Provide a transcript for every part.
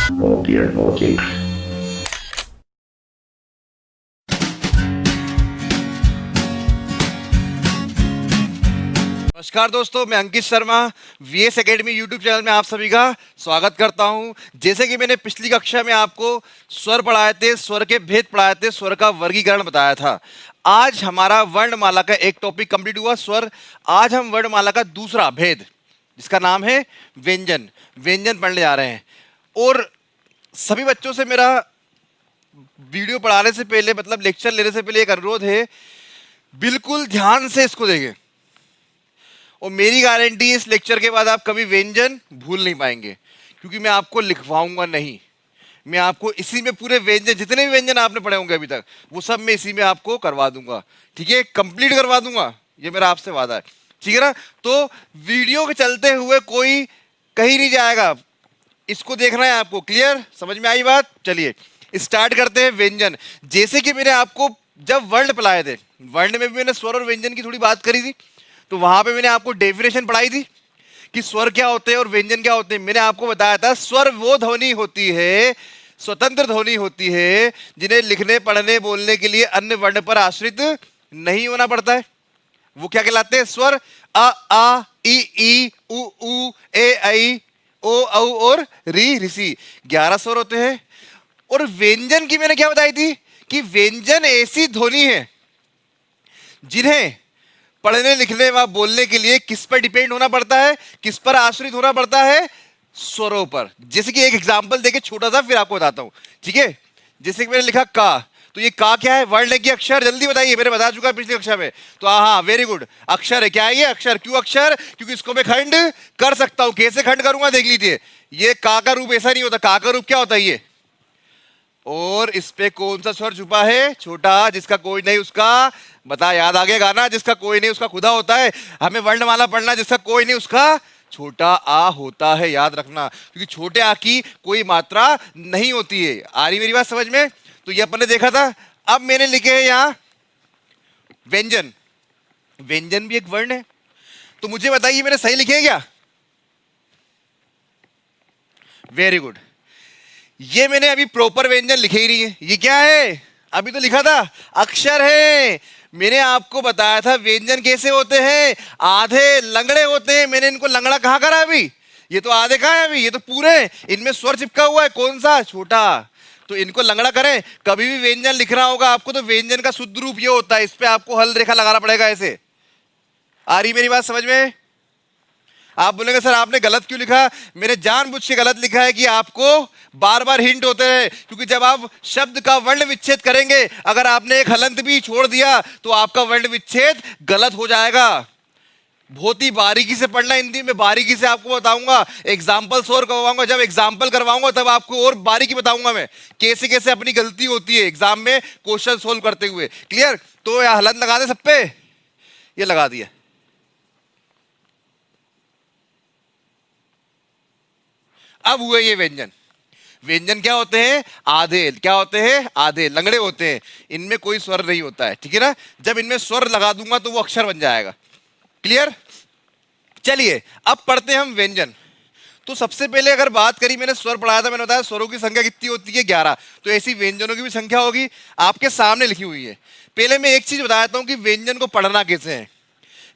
No dear, no dear. नमस्कार दोस्तों, मैं Ankit Sharma VS academy YouTube channel में आप सभी का स्वागत करता हूं। जैसे कि मैंने पिछली कक्षा में आपको स्वर पढ़ाए थे, स्वर के भेद पढ़ाए थे, स्वर का वर्गीकरण बताया था। आज हमारा वर्णमाला का एक टॉपिक कंप्लीट हुआ, स्वर। आज हम वर्णमाला का दूसरा भेद, जिसका नाम है व्यंजन, व्यंजन पढ़ने जा रहे हैं। और सभी बच्चों से मेरा वीडियो पढ़ाने से पहले, मतलब लेक्चर लेने से पहले एक अनुरोध है, बिल्कुल ध्यान से इसको देखें। और मेरी गारंटी है, इस लेक्चर के बाद आप कभी व्यंजन भूल नहीं पाएंगे, क्योंकि मैं आपको लिखवाऊंगा नहीं। मैं आपको इसी में पूरे व्यंजन, जितने भी व्यंजन आपने पढ़े होंगे अभी तक, वो सब मैं इसी में आपको करवा दूंगा। ठीक है, कंप्लीट करवा दूंगा, ये मेरा आपसे वादा है। ठीक है ना? तो वीडियो के चलते हुए कोई कहीं नहीं जाएगा, इसको देखना है आपको। क्लियर? समझ में आई बात? चलिए स्टार्ट करते हैं। व्यंजन, जैसे कि मैंने आपको जब वर्ण पढ़ाए थे, वर्ण में भी मैंने स्वर और व्यंजन की थोड़ी बात करी थी, तो वहां पे मैंने आपको डेफिनेशन पढ़ाई थी कि स्वर क्या होते हैं और व्यंजन क्या होते हैं। मैंने आपको बताया था स्वर वो ध्वनि होती है, स्वतंत्र ध्वनि होती है, जिन्हें लिखने, पढ़ने, बोलने के लिए अन्य वर्ण पर आश्रित नहीं होना पड़ता है। वो क्या कहलाते हैं? स्वर। अ, आ, ई, उ, ए, ऐ, ओ, औ और री, ऋषि, 11 स्वर होते हैं। और व्यंजन की मैंने क्या बताई थी कि व्यंजन ऐसी ध्वनि है जिन्हें पढ़ने, लिखने व बोलने के लिए किस पर डिपेंड होना पड़ता है, किस पर आश्रित होना पड़ता है? स्वरों पर। जैसे कि एक एग्जांपल देके छोटा सा, फिर आपको बताता हूं। ठीक है, जैसे कि मैंने लिखा का, तो ये का क्या है? वर्ण है कि अक्षर? जल्दी बताइए, मैंने बता चुका पिछली कक्षा में। तो हाँ, वेरी गुड, अक्षर है। क्या है ये? अक्षर। क्यों अक्षर? क्योंकि इसको मैं खंड कर सकता हूं। कैसे खंड करूंगा देख लीजिए। ये का रूप ऐसा नहीं होता। का रूप क्या होता है? ये। और इस पे कौन सा स्वर छुपा है? छोटा, जिसका कोई नहीं उसका। बता, याद आ गया गाना, जिसका कोई नहीं उसका खुदा होता है। हमें वर्णमाला पढ़ना, जिसका कोई नहीं उसका छोटा आ होता है, याद रखना। क्योंकि छोटे आ की कोई मात्रा नहीं होती है। आ रही मेरी बात समझ में? तो ये अपन ने देखा था। अब मैंने लिखे हैं यहां व्यंजन। व्यंजन भी एक वर्ण है। तो मुझे बताइए, मैंने सही लिखे हैं क्या? Very good. ये मैंने अभी प्रॉपर व्यंजन लिखे ही नहीं है। ये क्या है? अभी तो लिखा था अक्षर है। मैंने आपको बताया था व्यंजन कैसे होते हैं, आधे लंगड़े होते हैं। मैंने इनको लंगड़ा कहाँ करा अभी? ये तो आधे कहाँ है अभी? ये तो पूरे, इनमें स्वर चिपका हुआ है। कौन सा? छोटा। तो इनको लंगड़ा करें। कभी भी व्यंजन लिखना होगा आपको, तो व्यंजन का शुद्ध रूप ये होता है। इस पे आपको हल रेखा लगाना पड़ेगा ऐसे। आ रही मेरी बात समझ में? आप बोलेंगे सर आपने गलत क्यों लिखा? मैंने जानबूझ के गलत लिखा है कि आपको बार बार हिंट होते हैं। क्योंकि जब आप शब्द का वर्ण विच्छेद करेंगे, अगर आपने एक हलंत भी छोड़ दिया, तो आपका वर्ण विच्छेद गलत हो जाएगा। बहुत ही बारीकी से पढ़ना, हिंदी में बारीकी से आपको बताऊंगा। एग्जाम्पल और करवाऊंगा। जब एग्जाम्पल करवाऊंगा तब आपको और बारीकी बताऊंगा मैं, कैसे कैसे अपनी गलती होती है एग्जाम में क्वेश्चन सोल्व करते हुए। क्लियर? तो हलंत लगा दे सब पे। ये लगा दिया। अब हुए ये व्यंजन। व्यंजन क्या होते हैं? आधे। क्या होते हैं? आधे, लंगड़े होते हैं। इनमें कोई स्वर नहीं होता है। ठीक है ना? जब इनमें स्वर लगा दूंगा तो वो अक्षर बन जाएगा। क्लियर? चलिए अब पढ़ते हैं हम व्यंजन। तो सबसे पहले अगर बात करी, मैंने स्वर पढ़ाया था, मैंने बताया स्वरों की संख्या कितनी होती है? 11। तो ऐसी व्यंजनों की भी संख्या होगी, आपके सामने लिखी हुई है। पहले मैं एक चीज बताता हूं कि व्यंजन को पढ़ना कैसे है।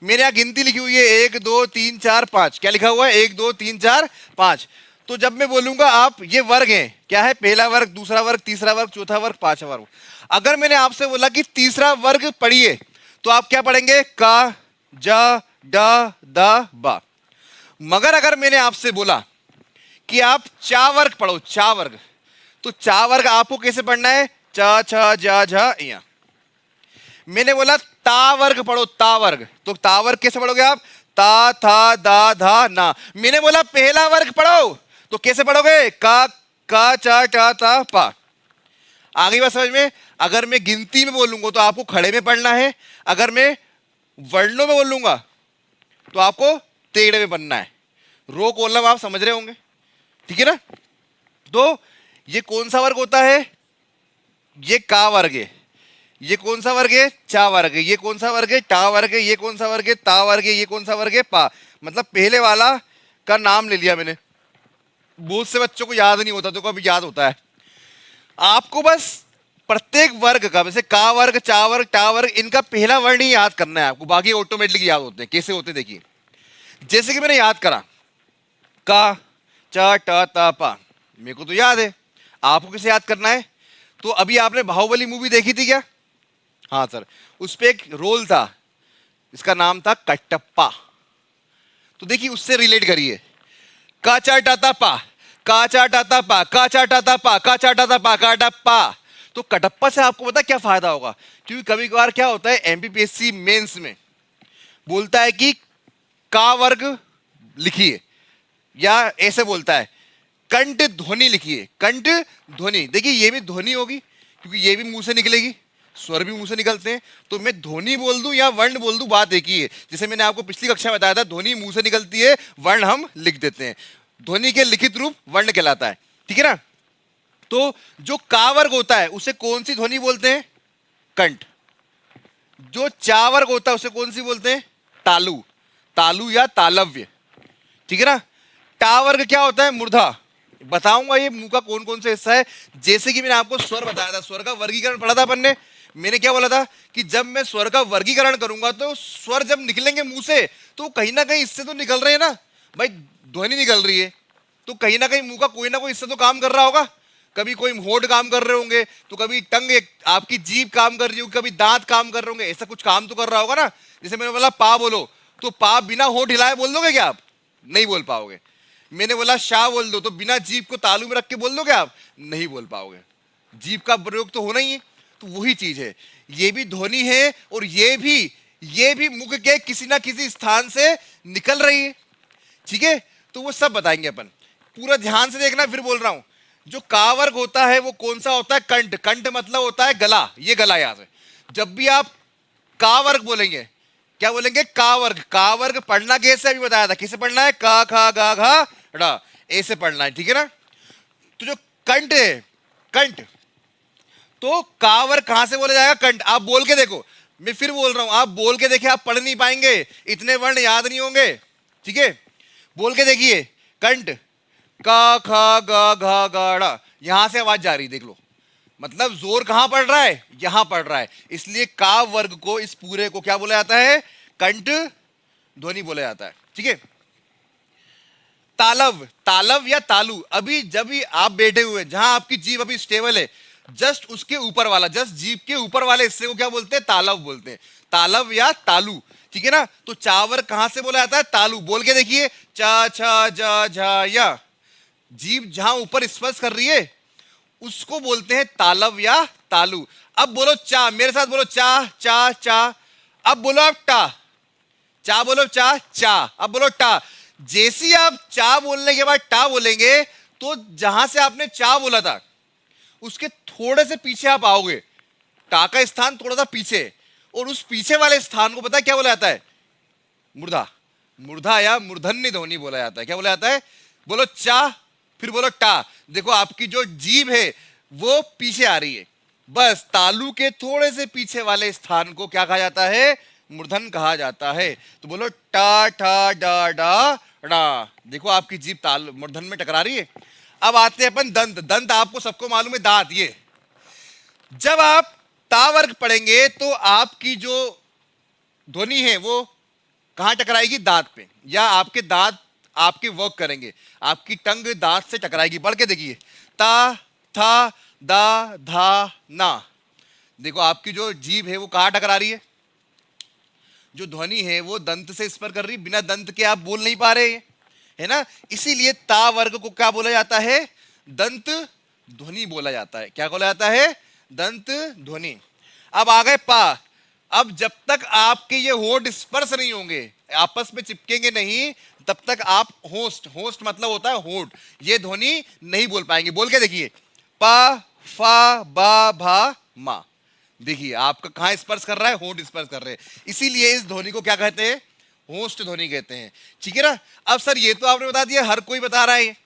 मेरे यहां गिनती लिखी हुई है 1 2 3 4 5। क्या लिखा हुआ है? 1 2 3 4 5। तो जब मैं बोलूंगा, आप ये वर्ग हैं, क्या है? पहला वर्ग, दूसरा वर्ग, तीसरा वर्ग, चौथा वर्ग, पांचवा वर्ग। अगर मैंने आपसे बोला कि तीसरा वर्ग पढ़िए, तो आप क्या पढ़ेंगे? का, जा, डा, दा, बा। मगर अगर मैंने आपसे बोला कि आप चा वर्ग पढ़ो, चा वर्ग, तो चा वर्ग आपको कैसे पढ़ना है? चा, छा, जा, झा, या। मैंने बोला ता वर्ग पढ़ो, ता वर्ग, तो ता वर्ग कैसे पढ़ोगे आप? ता, था, दा, धा, ना। मैंने बोला पहला वर्ग पढ़ो, तो कैसे पढ़ोगे? का, चा, टा, ता, पा। आगे बात समझ में? अगर मैं गिनती में बोलूंगा तो आपको खड़े में पढ़ना है। अगर मैं वर्णों में बोलूंगा तो आपको टेढ़े में पढ़ना है। रो कॉलम आप समझ रहे होंगे। ठीक है ना? तो ये कौन सा वर्ग होता है? ये का वर्ग है। ये कौन सा वर्ग है? चा वर्ग है। ये कौन सा वर्ग है? टा वर्ग है। ये कौन सा वर्ग है? ता वर्ग है। ये कौन सा वर्ग है? पा। मतलब पहले वाला का नाम ले लिया मैंने। बहुत से बच्चों को याद नहीं होता, तो को अभी याद होता है। आपको बस प्रत्येक वर्ग का, जैसे का वर्ग, चा वर्ग, टा वर्ग, इनका पहला वर्ण ही याद करना है आपको, बाकी ऑटोमेटिकली याद होते हैं। कैसे होते हैं देखिए, जैसे कि मैंने याद करा का, चा, टा, ता, पा, मेरे को तो याद है, आपको किसे याद करना है? तो अभी आपने बाहुबली मूवी देखी थी क्या? हाँ सर, उस पे एक रोल था, इसका नाम था कटप्पा। तो देखिए उससे रिलेट करिए, का, चा, टा, ता, पा, का, चा, टा, ता, पा, का, चा, टा, ता, पा, का, चा, टा, ता, पा, कटप्पा। तो कटप्पा से आपको पता क्या फायदा होगा? क्योंकि कभी कभार क्या होता है, एमपीपीएससी मेंस में बोलता है कि का वर्ग लिखिए, या ऐसे बोलता है कंठ ध्वनि लिखिए, कंठ ध्वनि। देखिए ये भी ध्वनि होगी, क्योंकि ये भी मुंह से निकलेगी, स्वर भी मुंह से निकलते हैं। तो मैं ध्वनि बोल दूं या वर्ण बोल दूं, बात एक ही है। जैसे मैंने आपको पिछली कक्षा में बताया था, ध्वनि मुंह से निकलती है, वर्ण हम लिख देते हैं। ध्वनि के लिखित रूप वर्ण कहलाता है, ठीक है ना। तो जो का वर्ग होता है उसे कौन सी ध्वनि बोलते हैं? कंठ। जो चा वर्ग होता है उसे कौन सी बोलते हैं? तालु, तालु या तालव्य, ठीक है ना। टा वर्ग क्या होता है? मूर्धा। बताऊंगा ये मुंह का कौन कौन सा हिस्सा है। जैसे कि मैंने आपको स्वर बताया था, स्वर का वर्गीकरण पढ़ा था अपन ने। मैंने क्या बोला था कि जब मैं स्वर का वर्गीकरण करूंगा तो स्वर जब निकलेंगे मुंह से तो कहीं ना कहीं इससे तो निकल रहे हैं ना भाई, ध्वनि निकल रही है, तो कहीं ना कहीं मुंह का कोई ना कोई हिस्सा तो काम कर रहा होगा। कभी कोई होंठ काम कर रहे होंगे, तो कभी टंग, आपकी जीभ काम कर रही होगी, कभी दांत काम कर रहे होंगे, ऐसा कुछ काम तो कर रहा होगा ना। जैसे मैंने बोला पा बोलो, तो पा बिना होंठ हिलाए बोल दोगे क्या आप? नहीं बोल पाओगे। मैंने बोला शाह बोल दो, तो बिना जीभ को तालू में रख के बोल दोगे आप? नहीं बोल पाओगे। जीभ का प्रयोग तो होना ही है। तो वही चीज है, ये भी ध्वनि है, और ये भी मुख के किसी ना किसी स्थान से निकल रही है, ठीक है। तो वो सब बताएंगे अपन, पूरा ध्यान से देखना। फिर बोल रहा हूं, जो का वर्ग होता है वो कौन सा होता है? कंठ। कंठ मतलब होता है गला, ये गला याद है। जब भी आप का वर्ग बोलेंगे, क्या बोलेंगे? का वर्ग। का वर्ग पढ़ना कैसे अभी बताया था, किसे पढ़ना है? का, खा, गा, घा, ड़ा, ऐसे पढ़ना है, ठीक है ना। तो जो कंठ है, कंठ, तो का वर्ग कहां से बोला जाएगा? कंठ। आप बोल के देखो, मैं फिर बोल रहा हूं, आप बोल के देखिए, आप पढ़ नहीं पाएंगे, इतने वर्ण याद नहीं होंगे, ठीक है। बोल के देखिए, कंठ, का, खा, गा, घा, गाड़ा, यहां से आवाज जा रही, देख लो। मतलब जोर कहां पड़ रहा है? यहां पड़ रहा है। इसलिए का वर्ग को, इस पूरे को क्या बोला जाता है? कंठ ध्वनि बोला जाता है, ठीक है। तालव, तालव या तालु, अभी जब भी आप बैठे हुए, जहां आपकी जीभ अभी स्टेबल है, जस्ट उसके ऊपर वाला, जस्ट जीभ के ऊपर वाले हिस्से को क्या बोलते हैं? तालव बोलते हैं। तालव या तालु, ठीक है ना। तो चावर कहां से बोला जाता है? तालु। बोल के देखिए, चा, छा, जा, झा, या। जीभ जहां ऊपर स्पर्श कर रही है उसको बोलते हैं तालव या तालु। अब बोलो चा, मेरे साथ बोलो, चा, चा, चा। अब बोलो आप टा, चा बोलो, चा, चा। अब बोलो टा। जैसे आप चा बोलने के बाद टा बोलेंगे, तो जहां से आपने चा बोला था उसके थोड़े से पीछे आप आओगे। टा का स्थान थोड़ा सा पीछे, और उस पीछे वाले स्थान को पता है क्या बोला जाता है? मूर्धा। मूर्धा या मूर्धन्य ध्वनि बोला जाता है। क्या बोला जाता है? बोलो चा, फिर बोलो टा। देखो आपकी जो जीभ है वो पीछे आ रही है, बस तालु के थोड़े से पीछे वाले स्थान को क्या कहा जाता है? मूर्धन कहा जाता है। तो बोलो टा, ठा, डा, डा, डा। देखो आपकी जीभ ताल मूर्धन में टकरा रही है। अब आते हैं अपन दंत। दंत आपको सबको मालूम है, दांत। ये जब आप ता वर्ग पढ़ेंगे तो आपकी जो ध्वनि है वो कहां टकराएगी? दांत पे, या आपके दांत आपके वर्क करेंगे, आपकी टंग दांत से टकराएगी। बढ़ के देखिए, ता, था, दा, धा, ना। देखो आपकी जो जीभ है वो कहां टकरा रही है? जो ध्वनि है वो दंत से स्पर्श कर रही है, बिना दंत के आप बोल नहीं पा रहे हैं, है ना। इसीलिए ता वर्ग को क्या बोला जाता है? दंत ध्वनि बोला जाता है। क्या बोला जाता है? दंत ध्वनि। अब आ गए पा। अब जब तक आपके ये होंठ स्पर्श नहीं होंगे, आपस में चिपकेंगे नहीं, तब तक आप होस्ट, होस्ट मतलब होता है होंठ, ये ध्वनि नहीं बोल पाएंगे। बोल के देखिए, पा, फा, बा, भा, मा। देखिए आपका कहां स्पर्श कर रहा है? होंठ स्पर्श कर रहे हैं। इसीलिए इस ध्वनि को क्या कहते हैं? होस्ट ध्वनि कहते हैं, ठीक है ना। अब सर ये तो आपने बता दिया, हर कोई बता रहा है,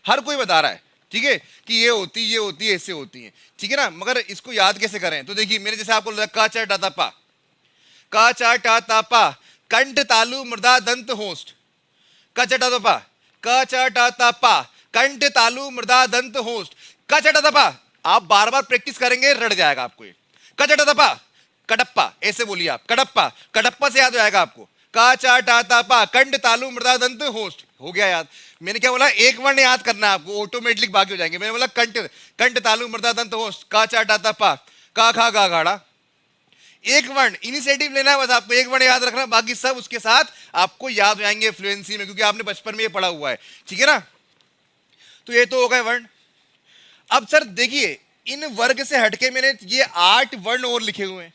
हर कोई बता रहा है, ठीक है, कि ये होती है, ऐसे होती है, ठीक है ना। मगर इसको याद कैसे करें? तो देखिए मैंने जैसे आपको का, चा, टा, ता, पा, का, चा, टा, ता, पा, कंठ, तालु, मृदा, दंत, होस्ट। का, चा, टा, ता, पा, का, चा, टा, ता, पा, कंठ तालु मृदा दंत होस्ट। क चटा तपा, आप बार बार प्रैक्टिस करेंगे रट जाएगा आपको ये। क चटा तपा, कडप्पा, ऐसे बोलिए आप, कडप्पा, कडप्पा से याद हो जाएगा आपको। का चा टा ता पा, कंठ तालु मृदा दंत होस्ट, हो गया याद। मैंने क्या बोला, एक वर्ण याद करना है आपको, ऑटोमेटिक बाकी हो जाएंगे। मैंने बोला कंठ, कंठ तालु मृदा दंत होस्ट, का चा टा ता पा, का खा गा गाड़ा। एक वर्ण इनिशिएटिव लेना है बस आपको, एक वर्ण याद रखना, बाकी सब उसके साथ आपको याद हो जाएंगे फ्लुएंसी में, क्योंकि आपने बचपन में ये पढ़ा हुआ है, ठीक है ना। तो ये तो हो गए वर्ण। अब सर देखिए, इन वर्ग से हटके मैंने ये 8 वर्ण और लिखे हुए हैं।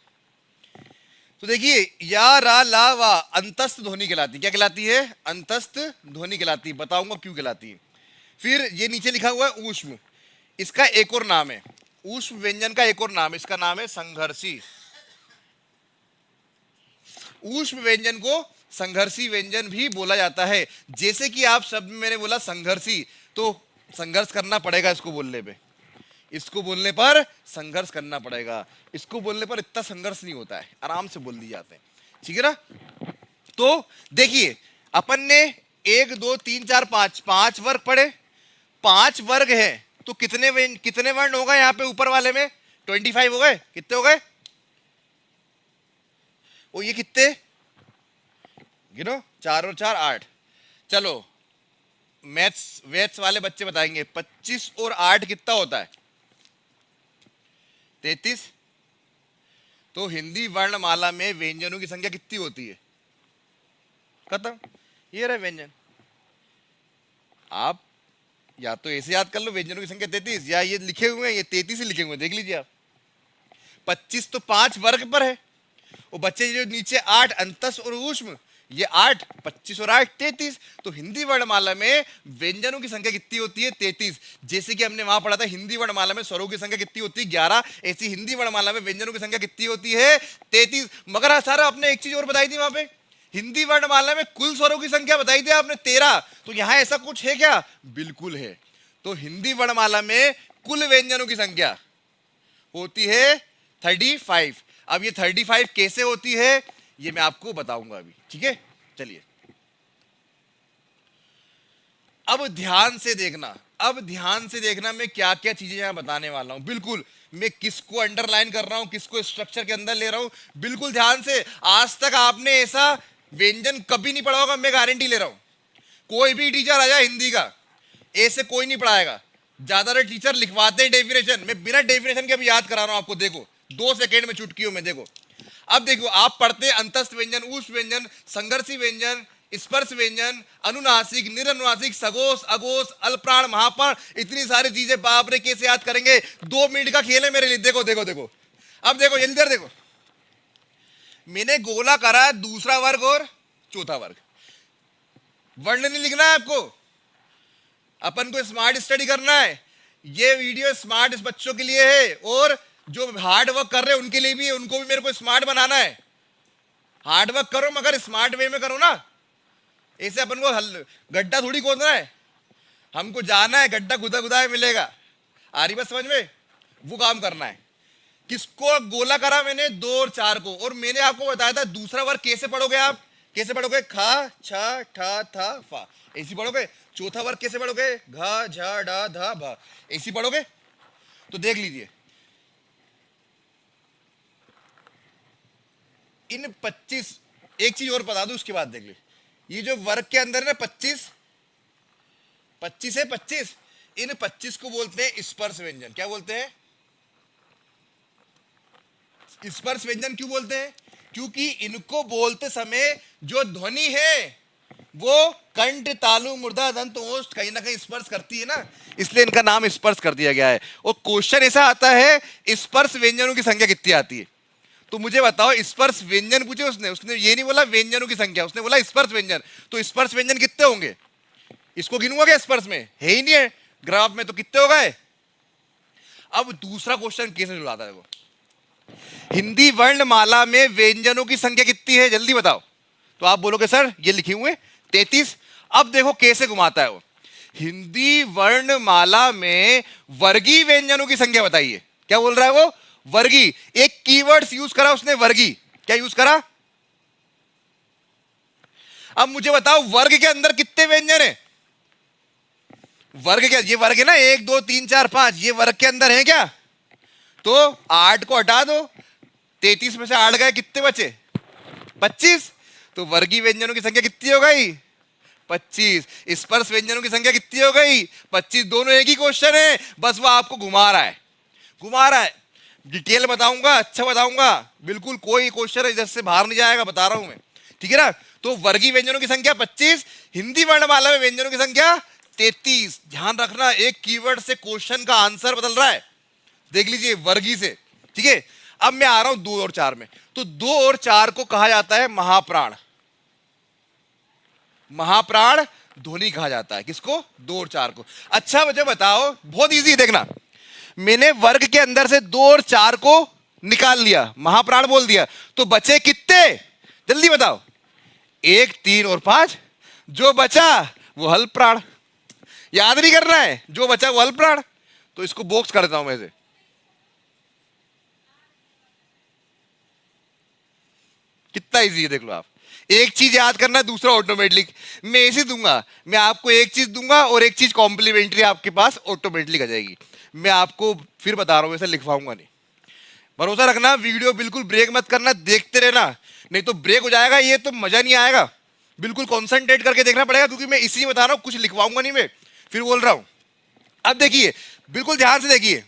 तो देखिए, या रा ला वा अंतस्थ ध्वनि कहलाती है। क्या कहलाती है? अंतस्थ ध्वनि कहलाती है। बताऊंगा क्यों कहलाती है। फिर ये नीचे लिखा हुआ है ऊष्म, इसका एक और नाम है, ऊष्म व्यंजन का एक और नाम है, इसका नाम है संघर्षी। ऊष्म व्यंजन को संघर्षी व्यंजन भी बोला जाता है। जैसे कि आप शब्द में मैंने बोला संघर्षी, तो संघर्ष करना पड़ेगा इसको बोलने पे, इसको बोलने पर संघर्ष करना पड़ेगा, इसको बोलने पर इतना संघर्ष नहीं होता है, आराम से बोल दिए जाते हैं, ठीक है ना। तो देखिए, अपन ने 1 2 3 4 5 5 वर्ग पढ़े, 5 वर्ग है, तो कितने वर्ण हो गए यहाँ पे ऊपर वाले में? 25 हो गए। कितने हो गए? ओ ये कितने गिनो, 4 और 4 8। चलो मैथ्स वाले बच्चे बताएंगे, 25 और 8 कितना होता है? 33। तो हिंदी वर्णमाला में व्यंजनों की संख्या कितनी होती है? खत्म, ये रहे व्यंजन। आप या तो ऐसे याद कर लो व्यंजनों की संख्या 33, या ये लिखे हुए हैं, ये 33 ही लिखे हुए हैं, देख लीजिए आप। 25 तो 5 वर्ग पर है, वो बच्चे जो नीचे 8 अंतस और ऊष्म, ये 8, 25 और 8 33। तो हिंदी वर्णमाला में व्यंजनों की संख्या कितनी होती है? 33। जैसे कि हमने वहां पढ़ा था हिंदी वर्णमाला में स्वरों की संख्या कितनी होती है? 11। ऐसी हिंदी वर्णमाला में व्यंजनों की संख्या कितनी होती है? 33। मगर सारा आपने एक चीज और बताई थी वहां पे, हिंदी वर्णमाला में कुल स्वरों की संख्या बताई थी आपने 13। तो यहां ऐसा कुछ है क्या? बिल्कुल है। तो हिंदी वर्णमाला में कुल व्यंजनों की संख्या होती है 35। अब ये 35 कैसे होती है ये मैं आपको बताऊंगा अभी, ठीक है। चलिए अब ध्यान से देखना, अब ध्यान से देखना मैं क्या क्या चीजें यहां बताने वाला हूं। बिल्कुल मैं किसको अंडरलाइन कर रहा हूं, किसको स्ट्रक्चर के अंदर ले रहा हूं, बिल्कुल ध्यान से। आज तक आपने ऐसा व्यंजन कभी नहीं पढ़ा होगा, मैं गारंटी ले रहा हूं। कोई भी टीचर आ जाए हिंदी का, ऐसे कोई नहीं पढ़ाएगा। ज्यादातर टीचर लिखवाते हैं डेफिनेशन, मैं बिना डेफिनेशन के अभी याद करा रहा हूं आपको। देखो 2 सेकेंड में चुटकियों में देखो। अब देखो आप पढ़ते हैं अंतस्थ व्यंजन, ऊष्म व्यंजन, संघर्षी व्यंजन, स्पर्श व्यंजन, अनुनासिक, निरनुनासिक, सगोष, अघोष, अल्पप्राण, महाप्राण, इतनी सारी चीजें बाप रे कैसे याद करेंगे। 2 मिनट का खेल है मेरे लिए। देखो देखो देखो, अब देखो जल्दी देखो, मैंने गोला करा दूसरा वर्ग और चौथा वर्ग। वर्ण नहीं लिखना है आपको, अपन को स्मार्ट स्टडी करना है। ये वीडियो स्मार्ट बच्चों के लिए है, और जो हार्ड वर्क कर रहे हैं उनके लिए भी है, उनको भी मेरे को स्मार्ट बनाना है। हार्ड वर्क करो मगर स्मार्ट वे में करो ना, ऐसे अपन को गड्ढा थोड़ी खोदना है, हमको जाना है गड्ढा खुदा खुदा मिलेगा। आ रही बात समझ में? वो काम करना है। किसको गोला करा मैंने? 2 और 4 को। और मैंने आपको बताया था दूसरा वर्ग कैसे पढ़ोगे आप, कैसे पढ़ोगे? खा छा ठा था फा, ऐसी पढ़ोगे। चौथा वर्ग कैसे पढ़ोगे? घा झा डा धा भा, ऐसी पढ़ोगे। तो देख लीजिए इन 25, एक चीज और बता दूं उसके बाद देख ली, ये जो वर्ग के अंदर है 25 है 25, इन 25 को बोलते हैं स्पर्श व्यंजन। क्या बोलते हैं? स्पर्श व्यंजन क्यों बोलते हैं? क्योंकि इनको बोलते समय जो ध्वनि है वो कंठ तालु मुर्दा दंत ओष्ठ कहीं ना कहीं स्पर्श करती है ना, इसलिए इनका नाम स्पर्श कर दिया गया है। और क्वेश्चन ऐसा आता है स्पर्श व्यंजनों की संख्या कितनी आती है? तो मुझे बताओ, स्पर्श व्यंजन पूछे उसने ये नहीं बोला व्यंजनों की संख्या, उसने बोला स्पर्श व्यंजन। तो स्पर्श व्यंजन कितने होंगे? इसको गिनूंगा क्या? स्पर्श में है ही नहीं है ग्राफ में, तो कितने हो गए? अब दूसरा क्वेश्चन कैसे जुड़ाता है वो, हिंदी वर्णमाला में व्यंजनों की संख्या कितनी है जल्दी बताओ। तो आप बोलोगे सर ये लिखे हुए 33। अब देखो कैसे घुमाता है वो, हिंदी वर्णमाला में वर्गीय व्यंजनों की संख्या बताइए। क्या बोल रहा है वो? वर्गीय। एक कीवर्ड्स यूज करा उसने, वर्गीय। क्या यूज करा? अब मुझे बताओ वर्ग के अंदर कितने व्यंजन है? वर्ग क्या, ये वर्ग है ना, 1 2 3 4 5, ये वर्ग के अंदर है क्या? तो 8 को हटा दो, 33 में से 8 गए, कितने बचे? 25। तो वर्गीय व्यंजनों की संख्या कितनी हो गई? 25। स्पर्श व्यंजनों की संख्या कितनी हो गई? 25। दोनों एक ही क्वेश्चन है, बस वो आपको घुमा रहा है, घुमा रहा है। डिटेल बताऊंगा, अच्छा बताऊंगा, बिल्कुल कोई क्वेश्चन इधर से बाहर नहीं जाएगा, बता रहा हूं मैं, ठीक है ना। तो वर्गीय व्यंजनों की संख्या 25, हिंदी वर्णमाला में व्यंजनों की संख्या 33। ध्यान रखना, एक कीवर्ड से क्वेश्चन का आंसर बदल रहा है, देख लीजिए, वर्गीय से, ठीक है। अब मैं आ रहा हूं 2 और 4 में। तो 2 और 4 को कहा जाता है महाप्राण, महाप्राण ध्वनि कहा जाता है। किसको? 2 और 4 को। अच्छा मुझे बताओ, बहुत इजी देखना, मैंने वर्ग के अंदर से 2 और 4 को निकाल लिया, महाप्राण बोल दिया, तो बचे कितने? जल्दी बताओ। 1 3 और 5, जो बचा वो हल प्राण। याद नहीं करना है, जो बचा वो हल प्राण। तो इसको बॉक्स कर देता हूं मैं से। कितना इजी है देख लो आप। एक चीज याद करना, दूसरा ऑटोमेटिक मैं ऐसे दूंगा, मैं आपको एक चीज दूंगा और एक चीज कॉम्प्लीमेंट्री आपके पास ऑटोमेटिक आ जाएगी। मैं आपको फिर बता रहा हूं, ऐसे लिखवाऊंगा नहीं। भरोसा रखना, वीडियो बिल्कुल ब्रेक मत करना, देखते रहना, नहीं तो ब्रेक हो जाएगा, ये तो मजा नहीं आएगा। बिल्कुल कॉन्सेंट्रेट करके देखना पड़ेगा, क्योंकि मैं इसलिए बता रहा हूं, कुछ लिखवाऊंगा नहीं मैं, फिर बोल रहा हूं। अब देखिए, बिल्कुल ध्यान से देखिए,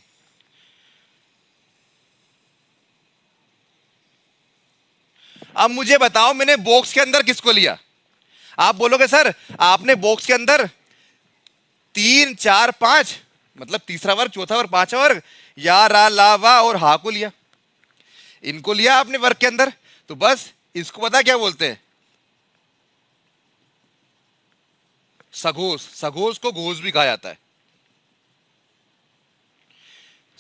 अब मुझे बताओ, मैंने बॉक्स के अंदर किसको लिया? आप बोलोगे सर आपने बॉक्स के अंदर 3 4 5, मतलब तीसरा वर्ग, चौथा वर्ग, पांचवा वर्ग, या रा ला वा और हा को लिया, इनको लिया आपने वर्ग के अंदर। तो बस इसको पता क्या बोलते हैं? सघोष। सघोष को घोष भी कहा जाता है।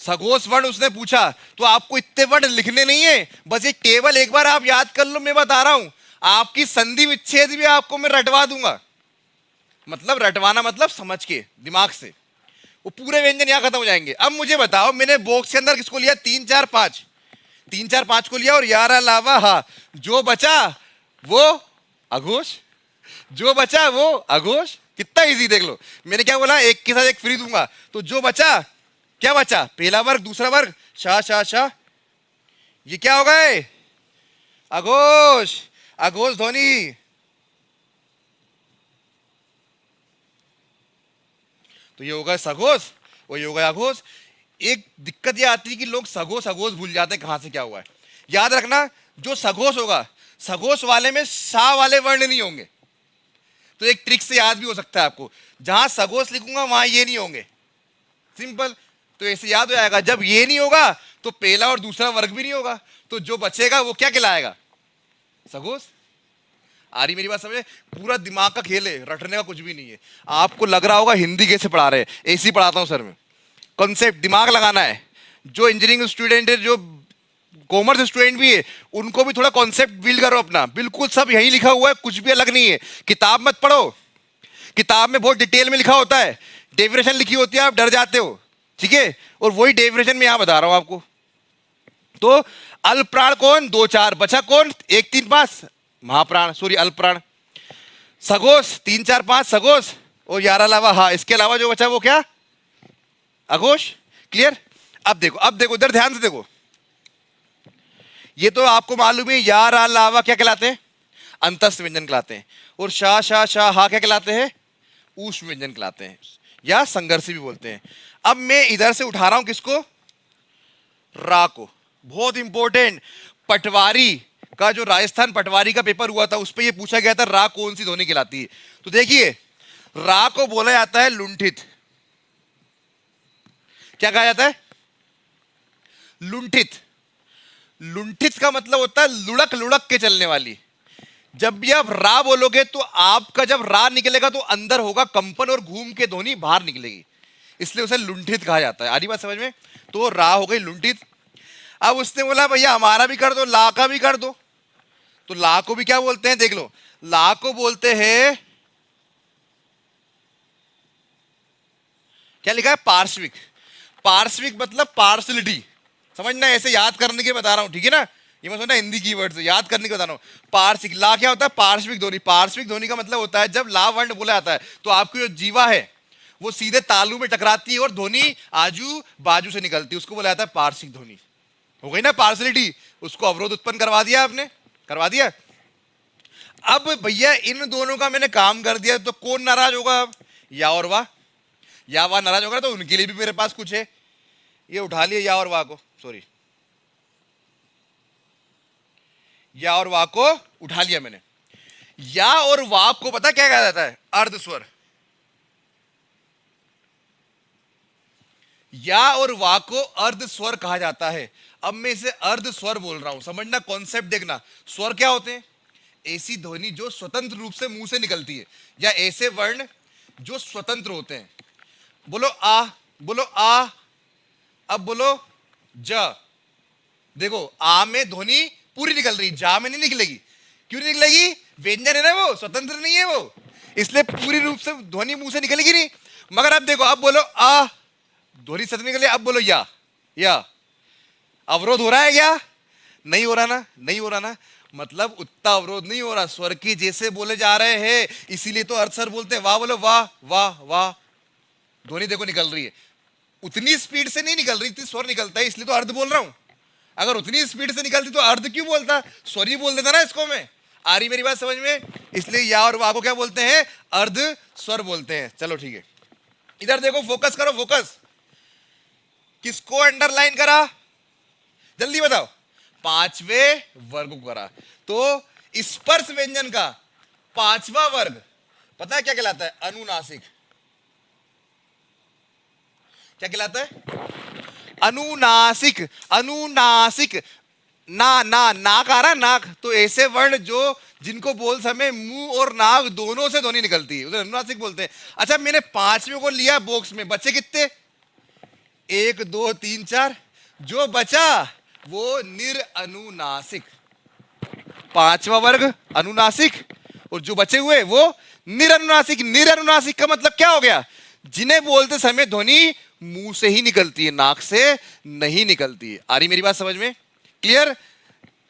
सघोष वर्ण उसने पूछा, तो आपको इतने वर्ण लिखने नहीं है, बस ये टेबल एक बार आप याद कर लो। मैं बता रहा हूं, आपकी संधि विच्छेद भी आपको मैं रटवा दूंगा, मतलब रटवाना मतलब समझ के दिमाग से, वो पूरे व्यंजन यहां खत्म हो जाएंगे। अब मुझे बताओ, मैंने बॉक्स के अंदर किसको लिया? 3 4 5, 3 4 5 को लिया, और यारा लावा हा, जो बचा वो अघोष, जो बचा वो अघोष। कितना इजी देख लो, मैंने क्या बोला? एक के साथ एक फ्री दूंगा, तो जो बचा, क्या बचा? पहला वर्ग, दूसरा वर्ग, शाह शाह शाह, ये क्या हो गए? अघोष, अघोष ध्वनि। तो ये होगा सघोष और ये होगा अघोष। एक दिक्कत ये आती है कि लोग सघोष अघोष भूल जाते हैं, कहां से क्या हुआ है। याद रखना, जो सघोष होगा, सघोष वाले में सा वाले वर्ण नहीं होंगे। तो एक ट्रिक से याद भी हो सकता है आपको, जहां सघोष लिखूंगा वहां ये नहीं होंगे, सिंपल। तो ऐसे याद हो जाएगा, जब ये नहीं होगा तो पहला और दूसरा वर्ग भी नहीं होगा, तो जो बचेगा वो क्या कहलाएगा? सघोष। आ रही मेरी बात समझे? पूरा दिमाग का खेल है, रटने का कुछ भी नहीं है। आपको लग रहा होगा हिंदी कैसे पढ़ा रहे हैं, ऐसे ही पढ़ाता हूं सर मैं। कॉन्सेप्ट दिमाग लगाना है। जो इंजीनियरिंग स्टूडेंट है, जो कॉमर्स स्टूडेंट भी है, उनको भी थोड़ा कॉन्सेप्ट बिल्ड करो अपना। बिल्कुल सब यही लिखा हुआ है, कुछ भी अलग नहीं है। किताब मत पढ़ो, किताब में बहुत डिटेल में लिखा होता है, डेफिनेशन लिखी होती है, आप डर जाते हो, ठीक है। और वही डेफिनेशन में यहां बता रहा हूं आपको। तो अल्पप्राण कौन? 2 4, बचा कौन? 1 3 5 महाप्राण, सॉरी अल्पप्राण। सघोष 3 4 5 सघोष, और यारा अलावा हा, इसके अलावा जो बचा वो क्या? अघोष। क्लियर? अब देखो, अब देखो, इधर ध्यान से देखो, ये तो आपको मालूम है, यार अलावा क्या कहलाते हैं? अंतस्थ व्यंजन कहलाते हैं। और शाह शाह शाह हा क्या कहलाते हैं? ऊष्म व्यंजन कहलाते हैं, या संघर्षी भी बोलते हैं। अब मैं इधर से उठा रहा हूं किसको? रा को। बहुत इंपॉर्टेंट, पटवारी का जो राजस्थान पटवारी का पेपर हुआ था, उस पर यह पूछा गया था रा कौन सी ध्वनि कहलाती है। तो देखिए, रा को बोला जाता है लुंठित। क्या कहा जाता है? लुंठित। लुंठित का मतलब होता है लुढ़क लुढ़क के चलने वाली। जब भी आप रा बोलोगे तो आपका जब रा निकलेगा तो अंदर होगा कंपन और घूम के ध्वनि बाहर निकलेगी, इसलिए उसे लुंठित कहा जाता है। आधी बात समझ में? तो रा हो गई लुंठित। अब उसने बोला भैया हमारा भी कर दो, ला का भी कर दो। तो ला को भी क्या बोलते हैं? देख लो, ला को बोलते हैं, क्या लिखा है? पार्श्विक। पार्श्विक मतलब पार्शलिटी, समझना, ऐसे याद करने के बता रहा हूं, ठीक है ना। ये मैं समझना हिंदी कीवर्ड्स याद करने के बता रहा हूं। पार्श्विक, ला क्या होता है? पार्श्विक ध्वनि। पार्श्विक ध्वनि का मतलब होता है जब ला वर्ण बोला जाता है तो आपकी जो जीवा है वो सीधे तालु में टकराती है और ध्वनि आजू बाजू से निकलती है, उसको बोला जाता है पार्श्विक ध्वनि। हो गई ना पार्सलिटी, उसको अवरोध उत्पन्न करवा दिया आपने, करवा दिया। अब भैया इन दोनों का मैंने काम कर दिया, तो कौन नाराज होगा अब? या और वाह। या वाह नाराज होगा, तो उनके लिए भी मेरे पास कुछ है। ये उठा लिया या और वाह को, सॉरी, या और वाह को उठा लिया मैंने। या और वाह को पता क्या कहा जाता है? अर्ध स्वर। या और वाह को अर्ध स्वर कहा जाता है। अब मैं इसे अर्ध स्वर बोल रहा हूं, समझना, कॉन्सेप्ट देखना। स्वर क्या होते हैं? ऐसी ध्वनि जो स्वतंत्र रूप से मुंह से निकलती है, या ऐसे वर्ण जो स्वतंत्र होते हैं। बोलो आ, बोलो आ, अब बोलो ज। देखो आ में ध्वनि पूरी निकल रही, जा में नहीं निकलेगी। क्यों नहीं निकलेगी? व्यंजन है ना, वो स्वतंत्र नहीं है वो, इसलिए पूरी रूप से ध्वनि मुंह से निकलेगी नहीं। मगर अब देखो, अब बोलो आ, ध्वनि स्वतंत्र निकल, अब बोलो या अवरोध हो रहा है क्या? नहीं हो रहा ना, नहीं हो रहा ना, मतलब उतना अवरोध नहीं हो रहा, स्वर के जैसे बोले जा रहे हैं, इसीलिए तो अर्ध स्वर बोलते हैं। वाह बोलो वाह वाह वाह, ध्वनि देखो निकल रही है, उतनी स्पीड से नहीं निकल रही, इतनी स्वर निकलता है, इसलिए तो अर्ध बोल रहा हूं। अगर उतनी स्पीड से निकलती तो अर्ध क्यों बोलता, स्वर ही बोल देता ना इसको मैं। आ रही मेरी बात समझ में? इसलिए या और वाह को क्या बोलते हैं? अर्ध स्वर बोलते हैं। चलो ठीक है, इधर देखो, फोकस करो, फोकस। किसको अंडरलाइन करा? जल्दी बताओ। पांचवें वर्ग को करा। तो स्पर्श व्यंजन का पांचवा वर्ग पता है क्या कहलाता है? अनुनासिक। क्या कहलाता है? अनुनासिक। अनुनासिक, ना ना नाक आ रहा, नाक, तो ऐसे वर्ण जो जिनको बोल समय मुंह और नाक दोनों से ध्वनि निकलती है, उसे अनुनासिक बोलते हैं। अच्छा, मैंने पांचवें को लिया बॉक्स में, बचे कितने? 1 2 3 4, जो बचा वो निरअनुनासिक। पांचवा वर्ग अनुनासिक, और जो बचे हुए वो निरअनुनासिक। निरअनुनासिक का मतलब क्या हो गया? जिन्हें बोलते समय ध्वनि मुंह से ही निकलती है, नाक से नहीं निकलती है। आ रही मेरी बात समझ में? क्लियर?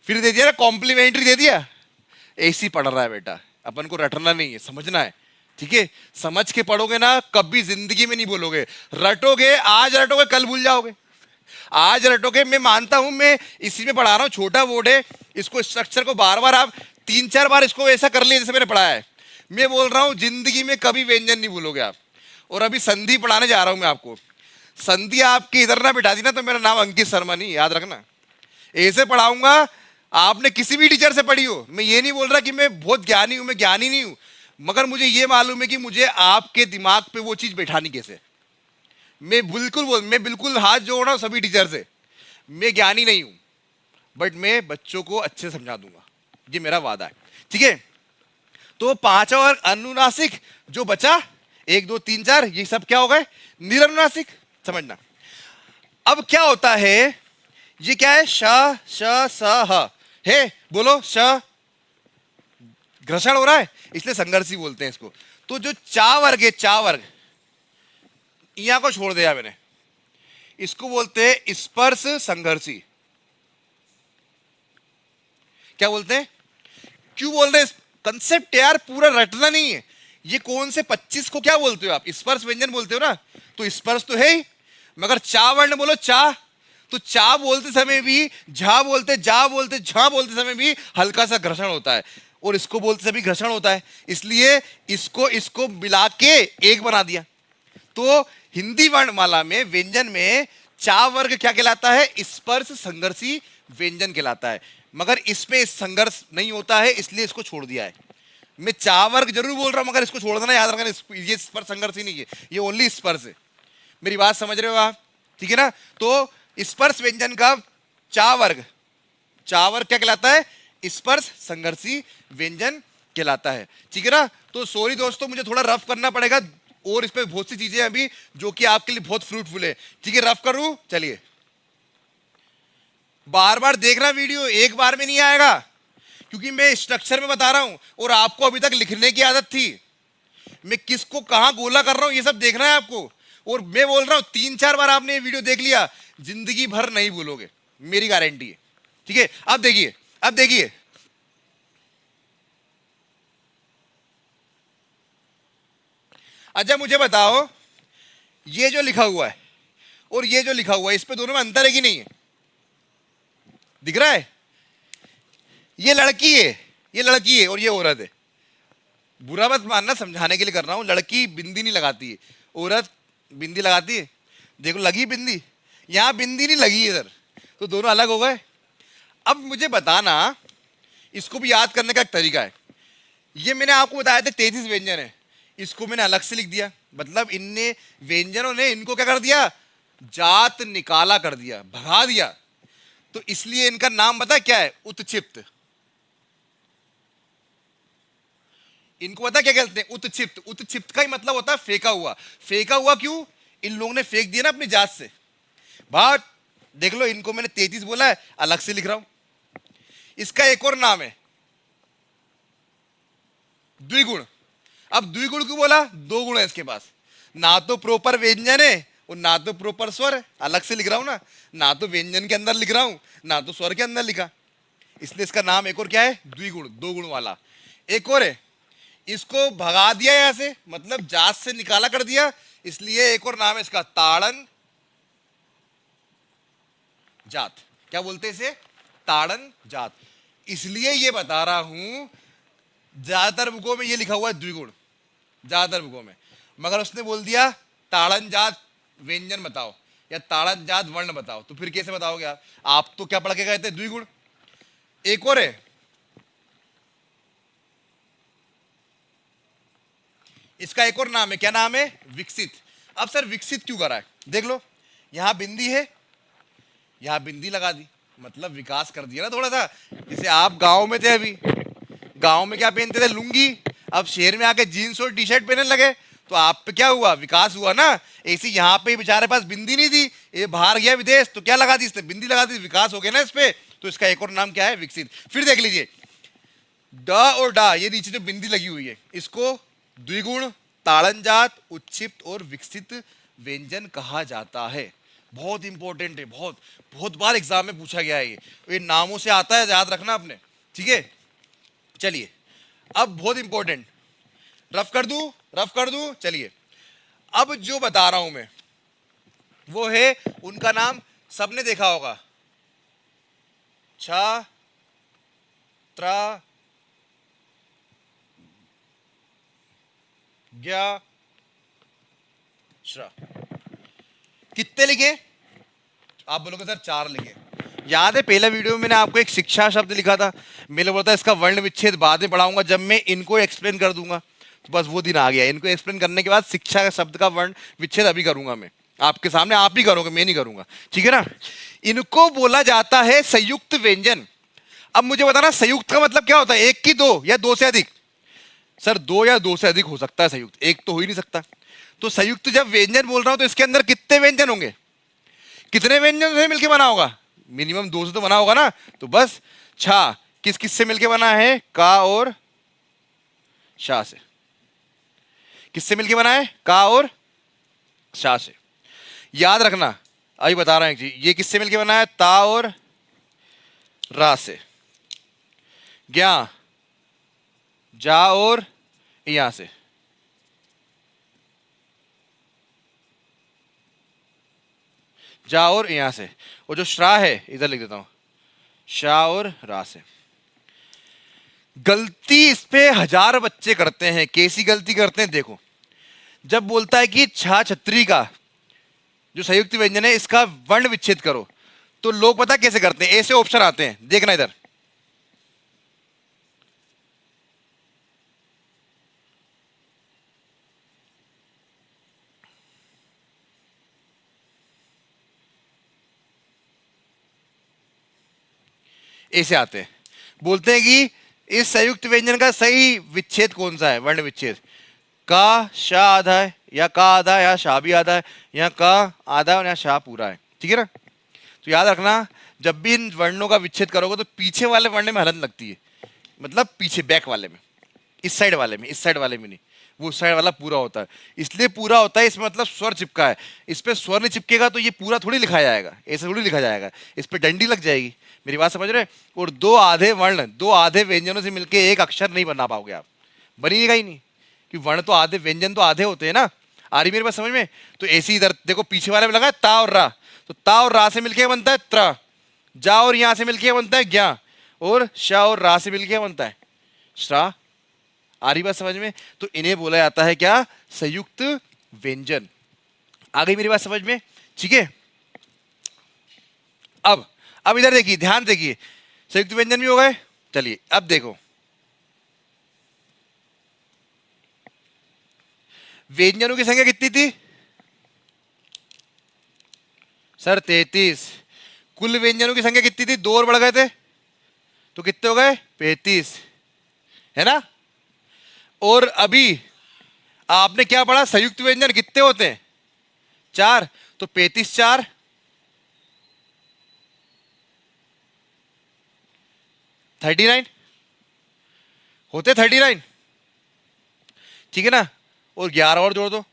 फिर दे दिया ना, कॉम्प्लीमेंट्री दे दिया। ऐसी पढ़ रहा है बेटा, अपन को रटना नहीं है, समझना है, ठीक है? समझ के पढ़ोगे ना, कभी जिंदगी में नहीं बोलोगे। रटोगे, आज रटोगे कल भूल जाओगे। आज रटोगे, मैं मानता हूं, मैं इसी में पढ़ा रहा हूं, छोटा बोर्ड है, इसको स्ट्रक्चर को बार बार आप 3 4 बार इसको ऐसा कर लिया जैसे मैंने पढ़ाया है। मैं बोल रहा हूं जिंदगी में कभी व्यंजन नहीं भूलोगे आप। और अभी संधि पढ़ाने जा रहा हूं मैं आपको। संधि आपकी इधर ना बिठा दी ना, तो मेरा नाम अंकित शर्मा नहीं, याद रखना। ऐसे पढ़ाऊंगा, आपने किसी भी टीचर से पढ़ी हो। मैं ये नहीं बोल रहा कि मैं बहुत ज्ञानी हूं, मैं ज्ञानी नहीं हूं, मगर मुझे ये मालूम है कि मुझे आपके दिमाग पे वो चीज बैठानी कैसे। मैं बिल्कुल हाथ जोड़ रहा हूं सभी टीचर से, मैं ज्ञानी नहीं हूं, बट मैं बच्चों को अच्छे समझा दूंगा, ये मेरा वादा है, ठीक है? तो पांचवा वर्ग अनुनासिक, जो बचा 1 2 3 4, ये सब क्या हो गए? निरनुनासिक। समझना। अब क्या होता है, ये क्या है? श श स ह है, बोलो श, घर्षण हो रहा है, इसलिए संघर्षी बोलते हैं इसको। तो जो चा वर्ग है, चा वर्ग, यहां को छोड़ दिया मैंने, इसको बोलते हैं स्पर्श संघर्षी। क्या बोलते हैं? क्यों बोल रहे हैं? कंसेप्ट यार पूरा रटना नहीं है। ये कौन से 25 को क्या बोलते हो आप? स्पर्श व्यंजन बोलते हो ना, तो स्पर्श तो है ही, मगर चा वर्ण बोलो, चा, तो चा बोलते समय भी, झा बोलते, जा बोलते, झा बोलते समय भी हल्का सा घर्षण होता है, और इसको बोलते समय घर्षण होता है, इसलिए इसको इसको मिला के एक बना दिया। तो हिंदी वर्णमाला में व्यंजन में चा वर्ग क्या कहलाता है? स्पर्श संघर्षी व्यंजन कहलाता है, मगर इसमें संघर्ष नहीं होता है, इसलिए इसको छोड़ दिया है। मैं चा वर्ग जरूर बोल रहा हूं, मगर इसको छोड़ देना, याद रखना, ये स्पर्श संघर्ष ही नहीं है, ये ओनली स्पर्श है। मेरी बात समझ रहे हो आप? ठीक है ना? तो स्पर्श व्यंजन का चा वर्ग, चा वर्ग क्या कहलाता है? स्पर्श संघर्षी व्यंजन कहलाता है, ठीक है ना? तो सॉरी दोस्तों, मुझे थोड़ा रफ करना पड़ेगा, और इस पे बहुत सी चीजें अभी जो कि आपके लिए बहुत फ्रूटफुल है, ठीक है? रफ करूं, चलिए। बार बार देखना वीडियो, एक बार में नहीं आएगा, क्योंकि मैं स्ट्रक्चर में बता रहा हूं, और आपको अभी तक लिखने की आदत थी। मैं किसको कहां गोला कर रहा हूं, ये सब देखना है आपको। और मैं बोल रहा हूं 3 4 बार आपने ये वीडियो देख लिया, जिंदगी भर नहीं भूलोगे, मेरी गारंटी है, ठीक है? अब देखिए, अब देखिए, अच्छा मुझे बताओ, ये जो लिखा हुआ है और ये जो लिखा हुआ है, इस पे दोनों में अंतर है कि नहीं है? दिख रहा है? ये लड़की है, ये लड़की है और ये औरत है। बुरा मत मानना, समझाने के लिए कर रहा हूं। लड़की बिंदी नहीं लगाती है, औरत बिंदी लगाती है। देखो लगी बिंदी, यहां बिंदी नहीं लगी इधर, तो दोनों अलग हो गए। अब मुझे बताना, इसको भी याद करने का एक तरीका है। ये मैंने आपको बताया था 33 व्यंजन है, इसको मैंने अलग से लिख दिया। मतलब इनने व्यंजनों ने इनको क्या कर दिया, जात निकाला कर दिया, भगा दिया। तो इसलिए इनका नाम पता क्या है, उत्क्षिप्त। इनको पता क्या कहते हैं, उत्क्षिप्त। उत्क्षिप्त का ही मतलब होता है फेंका हुआ। फेंका हुआ क्यों, इन लोगों ने फेंक दिया ना अपनी जात से बाहर। देख लो, इनको मैंने 33 बोला है, अलग से लिख रहा हूं। इसका एक और नाम है द्विगुण। अब द्विगुण क्यों बोला, दो गुण है इसके पास, ना तो प्रॉपर व्यंजन है और ना तो प्रॉपर स्वर है। अलग से लिख रहा हूं ना तो व्यंजन के अंदर लिख रहा हूं ना तो स्वर के अंदर लिखा, इसलिए इसका नाम एक और क्या है, द्विगुण, दो गुण वाला। एक और है, इसको भगा दिया यहां से, मतलब जात से निकाला कर दिया, इसलिए एक और नाम है इसका, ताड़न जात। क्या बोलते हैं इसे, ताड़न जात। इसलिए ये बता रहा हूं, ज्यादातर बुकों में ये लिखा हुआ है द्विगुण, ज्यादातर बुकों में। मगर उसने बोल दिया ताड़न जात व्यंजन बताओ या ताड़न जात वर्ण बताओ, तो फिर कैसे बताओगे आप तो क्या पढ़ के गए थे, द्विगुण। एक और है, इसका एक और नाम है, क्या नाम है, विकसित। अब सर विकसित क्यों करा है, देख लो, यहां बिंदी है, यहां बिंदी लगा दी, मतलब विकास कर दिया ना थोड़ा सा। जैसे आप गांव में थे, अभी गांव में क्या पहनते थे, लुंगी, अब शहर में आके जीन्स और टी शर्ट पहनने लगे, तो आप पे क्या हुआ, विकास हुआ ना। ऐसी यहाँ पे बेचारे पास बिंदी नहीं थी, ये बाहर गया विदेश, तो क्या लगा दी इसने, बिंदी लगा दी, विकास हो गया ना इस पे। तो इसका एक और नाम क्या है, विकसित। फिर देख लीजिए, ड और डा, ये नीचे जो बिंदी लगी हुई है, इसको द्विगुण, ताड़नजात, उत्क्षिप्त और विकसित व्यंजन कहा जाता है। बहुत इंपॉर्टेंट है, बहुत बहुत बार एग्जाम में पूछा गया है ये नामों से आता है, याद रखना आपने, ठीक है। चलिए, अब बहुत इंपॉर्टेंट, रफ कर दूं, रफ कर दूं, चलिए। अब जो बता रहा हूं मैं, वो है, उनका नाम सबने देखा होगा, छ, त्र, ज्ञ, श्र। कितने लिखे, आप बोलोगे सर 4 लिखे। याद है पहले वीडियो में मैंने आपको एक शिक्षा शब्द लिखा था, मैंने बोला था इसका वर्ण विच्छेद बाद में पढ़ाऊंगा, जब मैं इनको एक्सप्लेन कर दूंगा। तो बस वो दिन आ गया, इनको एक्सप्लेन करने के बाद शिक्षा शब्द का वर्ण विच्छेद अभी करूंगा मैं आपके सामने, आप ही करोगे, मैं नहीं करूंगा, ठीक है ना। इनको बोला जाता है संयुक्त व्यंजन। अब मुझे बताना, संयुक्त का मतलब क्या होता है, एक की दो या दो से अधिक। सर 2 या 2 से अधिक हो सकता है संयुक्त, एक तो हो ही नहीं सकता। तो संयुक्त जब व्यंजन बोल रहा हूं, तो इसके अंदर कितने व्यंजन होंगे, कितने व्यंजन से मिलकर बना होगा, मिनिमम 2 से तो बना होगा ना। तो बस छा किस किस से मिलकर बना है, का और शा से। किससे मिलकर बना है, का और शा से। याद रखना, अभी बता रहा हूं एक चीज, ये किससे मिलकर बना है, ता और रा से। ज्ञा, जा और या से। जा और यहां से। और जो श्रा है, इधर लिख देता हूं, शा और रा से। गलती इस पे 1000 बच्चे करते हैं। कैसी गलती करते हैं, देखो, जब बोलता है कि छा छतरी का जो संयुक्त व्यंजन है, इसका वर्ण विच्छेद करो, तो लोग पता कैसे करते हैं, ऐसे ऑप्शन आते हैं, देखना इधर, ऐसे आते हैं, बोलते हैं कि इस संयुक्त व्यंजन का सही विच्छेद कौन सा है, वर्ण विच्छेद। का शा आधा है, या का आधा है, या शा भी आधा है, या का आधा है और या शा पूरा है, ठीक है ना। तो याद रखना, जब भी इन वर्णों का विच्छेद करोगे तो पीछे वाले वर्ण में हलन लगती है, मतलब पीछे बैक वाले में, इस साइड वाले में, इस साइड वाले में नहीं, वो साइड वाला पूरा होता है। इसलिए पूरा होता है, इसमें मतलब स्वर चिपका है, इस पे स्वर नहीं चिपकेगा तो ये पूरा थोड़ी लिखा जाएगा, ऐसे थोड़ी लिखा जाएगा, इस पे डंडी लग जाएगी। मेरी बात समझ रहे। और 2 आधे वर्ण, 2 आधे व्यंजनों से मिलके एक अक्षर नहीं बना पाओगे आप, बनिएगा ही नहीं, कि वर्ण तो आधे, व्यंजन तो आधे होते हैं ना। आ रही मेरे पास समझ में? तो ऐसी इधर देखो पीछे वाले में लगा है ता और रा, तो ता और रा से मिलके बनता है त्र, जा और यहां से मिलके बनता है ज्ञा, और शा और रा से मिलके बनता है श्रा। आ रही बात समझ में? तो इन्हें बोला जाता है क्या? संयुक्त व्यंजन। आ गई मेरी बात समझ में? ठीक है। अब इधर देखिए, ध्यान देखिए, संयुक्त व्यंजन भी हो गए। चलिए अब देखो, व्यंजनों की संख्या कितनी थी सर? 33। कुल व्यंजनों की संख्या कितनी थी? 2 और बढ़ गए थे, तो कितने हो गए? 35, है ना? और अभी आपने क्या पढ़ा? संयुक्त व्यंजन कितने होते हैं? 4। तो 35 4 39 होते, 39, ठीक है ना? और 11 और जोड़ दो,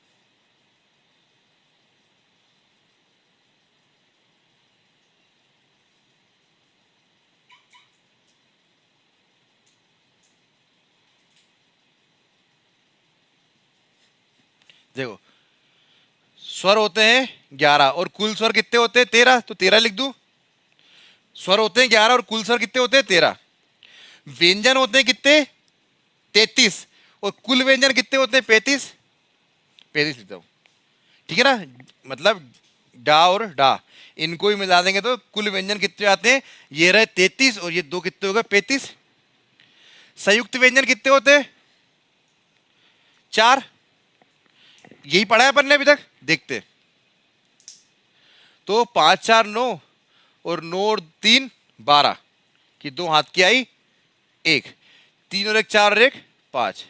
देखो स्वर होते हैं 11 और कुल स्वर कितने होते हैं? 13, तो 13 लिख दूं। स्वर होते हैं 11 और कुल स्वर कितने होते हैं? 13। व्यंजन होते हैं कितने? 33, और कुल व्यंजन कितने होते हैं? 35। 35 लिखता हूं, ठीक है ना? मतलब डा और डा इनको ही मिला देंगे तो कुल व्यंजन कितने आते हैं? ये रहे 33 और ये 2 कितने हो गए? 35। संयुक्त व्यंजन कितने होते हैं? 4। यही पढ़ा है अपन ने अभी तक, देखते। तो 5 4 9 और 9 और 3 12 कि 2 हाथ की आई 1, 3 और 1 4 और 1 5,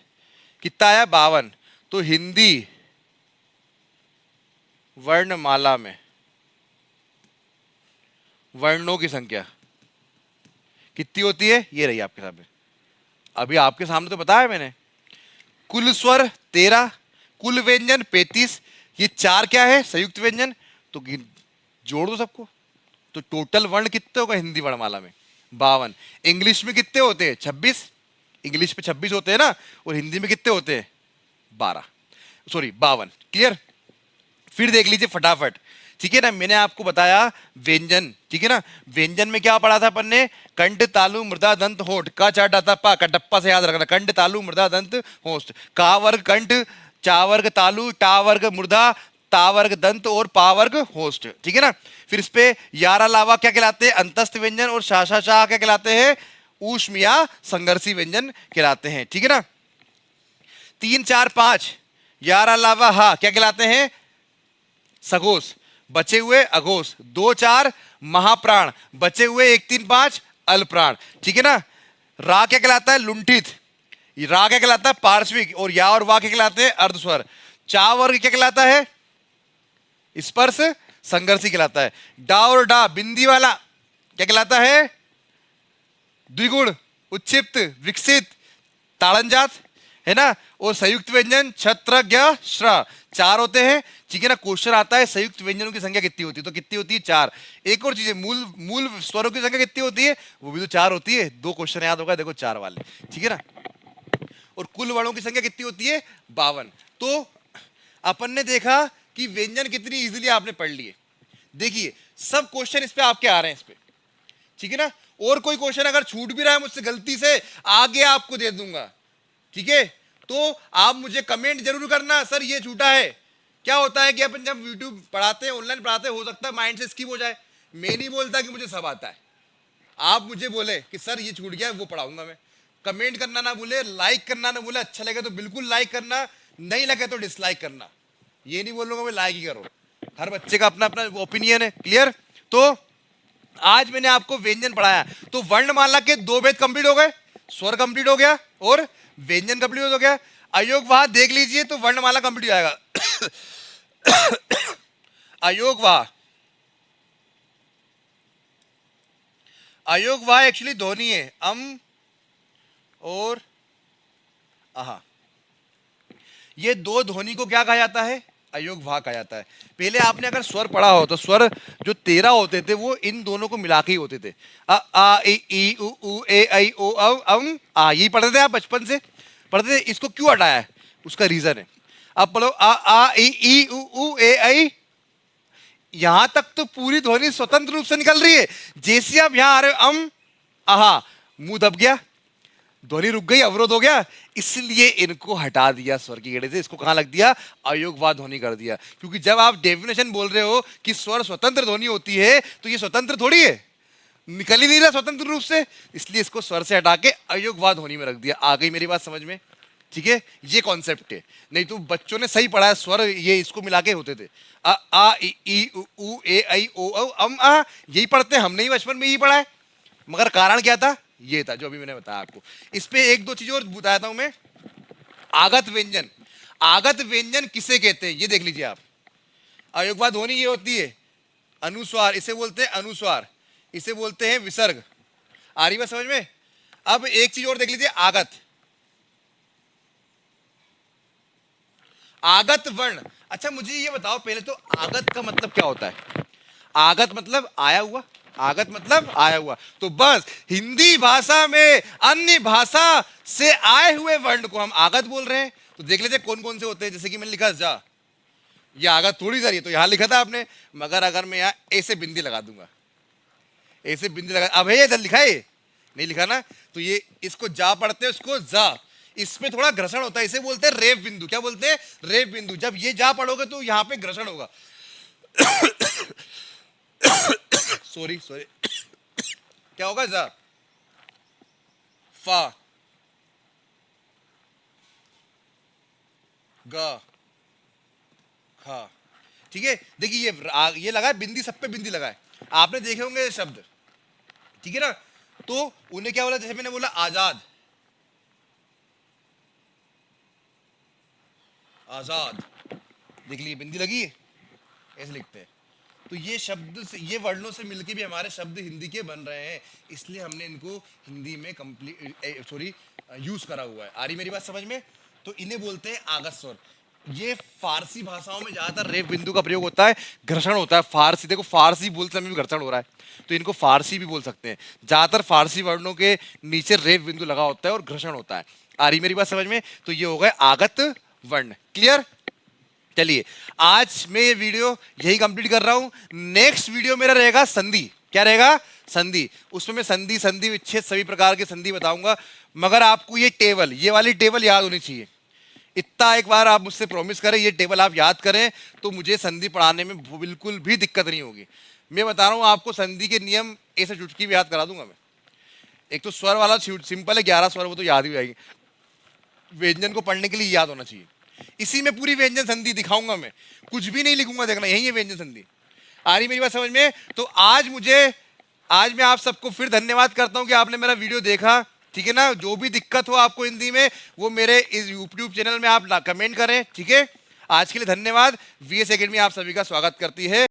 कितना आया? 52। तो हिंदी वर्णमाला में वर्णों की संख्या कितनी होती है? ये रही आपके सामने, अभी आपके सामने तो बताया मैंने। कुल स्वर 13, कुल व्यंजन 35, ये 4 क्या है? संयुक्त व्यंजन। तो जोड़ दो सबको, तो टोटल वर्ण कितने होगा हिंदी वर्णमाला में? 52। इंग्लिश में कितने होते हैं? 26। इंग्लिश में 26 होते हैं ना, और हिंदी में कितने होते हैं? 12, सॉरी 52। क्लियर? फिर देख लीजिए फटाफट, ठीक है ना? मैंने आपको बताया व्यंजन, ठीक है ना? व्यंजन में क्या पढ़ा था अपन ने? कंठ तालु मृदा दंत होठ, का चा डाता पा, कटप्पा से याद रखना। कंठ तालु मृदा दंत होठ, का वर्ग कंठ, चा वर्ग तालु, टा वर्ग मृदा, ता वर्ग दंत और पा वर्ग होस्ट, ठीक है ना? फिर इस पे यार अलावा क्या कहलाते हैं? अंतस्थ व्यंजन, और शाशा शाह क्या कहलाते हैं? ऊष्म या संघर्षी व्यंजन कहलाते हैं, ठीक है ना? 3 4 5 यार अलावा हा क्या कहलाते हैं? सघोष, बचे हुए अघोष। 2 4 महाप्राण, बचे हुए 1 3 5 अल्पप्राण, ठीक है ना? रा क्या कहलाता है? लुंठित। रा क्या कहलाता है? पार्श्विक। और या और वा क्या कहलाते हैं? अर्धस्वर। चा वर्ग क्या कहलाता है? स्पर्श संघर्षी कहलाता है। डा और डा बिंदी वाला क्या कहलाता है? द्विगुण, उच्छिप्त, विकसित, ताड़नजात, है ना? और संयुक्त व्यंजन छत्र ज्ञ श्र 4 होते हैं, ठीक है ना? क्वेश्चन आता है संयुक्त व्यंजनों की संख्या कितनी होती है? तो कितनी होती है? 4। एक और चीज है, मूल स्वरों की संख्या कितनी होती है? वो भी तो 4 होती है। 2 क्वेश्चन याद होगा, देखो 4 वाले, ठीक है ना? और कुल वर्णों की संख्या कितनी होती है? 52। तो अपन ने देखा कि व्यंजन कितनी इजीली आपने पढ़ लिए। देखिए सब क्वेश्चन इस पे आपके आ रहे हैं इस पे, ठीक है ना? और कोई क्वेश्चन अगर छूट भी रहा है मुझसे गलती से, आगे आपको दे दूंगा, ठीक है? तो आप मुझे कमेंट जरूर करना, सर ये छूटा है। क्या होता है कि अपन जब यूट्यूब पढ़ाते हैं, ऑनलाइन पढ़ाते हैं, हो सकता है माइंड से स्किप हो जाए। मैं नहीं बोलता कि मुझे सब आता है, आप मुझे बोले कि सर ये छूट गया, वो पढ़ाऊंगा मैं। कमेंट करना ना भूले, लाइक करना ना भूले। अच्छा लगे तो बिल्कुल लाइक करना, नहीं लगे तो डिसलाइक करना। ये नहीं बोलूंगा मैं लाइक ही करो, हर बच्चे का अपना अपना ओपिनियन है। क्लियर? तो आज मैंने आपको व्यंजन पढ़ाया। तो वर्णमाला के 2 भेद कंप्लीट हो गए, स्वर कंप्लीट हो गया और व्यंजन कंप्लीट हो गया। अयोग वाह देख लीजिए तो वर्णमाला कंप्लीट हो जाएगा। अयोग वाह, अयोग वाह एक्चुअली ध्वनि है, अम और आहा, ये 2 ध्वनि को क्या कहा जाता है? अयोग वाह कहा जाता है। पहले आपने अगर स्वर पढ़ा हो तो स्वर जो 13 होते थे वो इन दोनों को मिला के ही होते थे। अ आ ई उ ऊ ए ऐ ओ औ अं आ, यही पढ़ते थे आप, बचपन से पढ़ते थे। इसको क्यों हटाया है? उसका रीजन है। अब पढ़ो आ ई ई उ ऊ ए ऐ। यहां तक तो पूरी ध्वनि स्वतंत्र रूप से निकल रही है। जैसे आप यहां आ रहे हो आहा, मुंह दब गया, ध्वनि रुक गई, अवरोध हो गया, इसलिए इनको हटा दिया स्वर की गेड़े से। इसको कहां लग दिया? अयोगवाद ध्वनि कर दिया। क्योंकि जब आप डेफिनेशन बोल रहे हो कि स्वर स्वतंत्र ध्वनि होती है, तो ये स्वतंत्र थोड़ी है, निकल ही नहीं रहा स्वतंत्र रूप से, इसलिए इसको स्वर से हटा के अयोगवाद ध्वनि में रख दिया। आ गई मेरी बात समझ में? ठीक है, ये कॉन्सेप्ट है। नहीं तो बच्चों ने सही पढ़ा है, स्वर ये इसको मिला के होते थे, आ ई ई उ ऊ ए ऐ ओ औ आ, यही पढ़ते हैं, हमने ही बचपन में यही पढ़ा है। मगर कारण क्या था? ये था जो अभी मैंने बताया आपको। इस पे एक दो चीजें और बताता हूं मैं। आगत व्यंजन, आगत व्यंजन किसे कहते हैं ये देख लीजिए आप। अयोगवाद ध्वनि ये होती है अनुस्वार, इसे बोलते हैं अनुस्वार, इसे बोलते हैं विसर्ग। आ रही बात समझ में? अब एक चीज और देख लीजिए, आगत, आगत वर्ण। अच्छा मुझे ये बताओ पहले तो, आगत का मतलब क्या होता है? आगत मतलब आया हुआ, आगत मतलब आया हुआ। तो बस हिंदी भाषा में अन्य भाषा से आए हुए वर्ण को हम आगत बोल रहे हैं। तो देख लेते कौन कौन से होते हैं। जैसे कि मैंने लिखा जा, ये आगत थोड़ी सा रही है, तो यहां लिखा था आपने, मगर अगर मैं यहां ऐसे बिंदी लगा दूंगा, ऐसे बिंदी लगा, अब है ये इधर लिखा है, नहीं लिखा ना, तो ये इसको जा पढ़ते हैं, उसको जा, इसमें थोड़ा घर्षण होता है, इसे बोलते हैं रेफ बिंदु। क्या बोलते हैं? रेफ बिंदु। जब ये जा पढ़ोगे तो यहां पे घर्षण होगा। सॉरी सॉरी, क्या होगा? जा, फा, ग, खा। ठीक है, देखिए ये लगा है बिंदी, सब पे बिंदी लगा है, आपने देखे होंगे ये शब्द, ठीक है ना। तो उन्हें क्या बोला? जैसे मैंने बोला आजाद, आजाद, देख लीजिए बिंदी लगी है, ऐसे लिखते हैं। तो ये शब्द से, ये वर्णों से मिलके भी हमारे शब्द हिंदी के बन रहे हैं, इसलिए हमने इनको हिंदी में कंप्लीट सॉरी यूज करा हुआ है। आ रही मेरी बात समझ में? तो इन्हें बोलते हैं आगत स्वर। ये फारसी भाषाओं में ज्यादातर रेफ बिंदु का प्रयोग होता है, घर्षण होता है। फारसी देखो, फारसी बोलते समय भी घर्षण हो रहा है, तो इनको फारसी भी बोल सकते हैं। ज्यादातर फारसी वर्णों के नीचे रेफ बिंदु लगा होता है और घर्षण होता है। आ रही मेरी बात समझ में? तो ये हो गए आगत वर्ण। क्लियर? चलिए आज मैं ये वीडियो यही कंप्लीट कर रहा हूं। नेक्स्ट वीडियो मेरा रहेगा संधि। क्या रहेगा? संधि। उसमें मैं संधि, संधि विच्छेद, सभी प्रकार के संधि बताऊंगा। मगर आपको ये टेबल, ये वाली टेबल याद होनी चाहिए। इतना एक बार आप मुझसे प्रॉमिस करें, ये टेबल आप याद करें, तो मुझे संधि पढ़ाने में बिल्कुल भी दिक्कत नहीं होगी। मैं बता रहा हूं आपको, संधि के नियम ऐसे चुटकी भी याद करा दूंगा मैं। एक तो स्वर वाला सिंपल है, 11 स्वर, वो तो याद ही आएगी। व्यंजन को पढ़ने के लिए याद होना चाहिए। इसी में पूरी व्यंजन संधि दिखाऊंगा मैं, कुछ भी नहीं लिखूंगा, देखना यही है व्यंजन संधि। आ रही मेरी बात समझ में? तो आज मैं आप सबको फिर धन्यवाद करता हूं कि आपने मेरा वीडियो देखा। ठीक है ना, जो भी दिक्कत हो आपको हिंदी में, वो मेरे इस यूट्यूब चैनल में आप कमेंट करें। ठीक है, आज के लिए धन्यवाद। वीएस एकेडमी आप सभी का स्वागत करती है।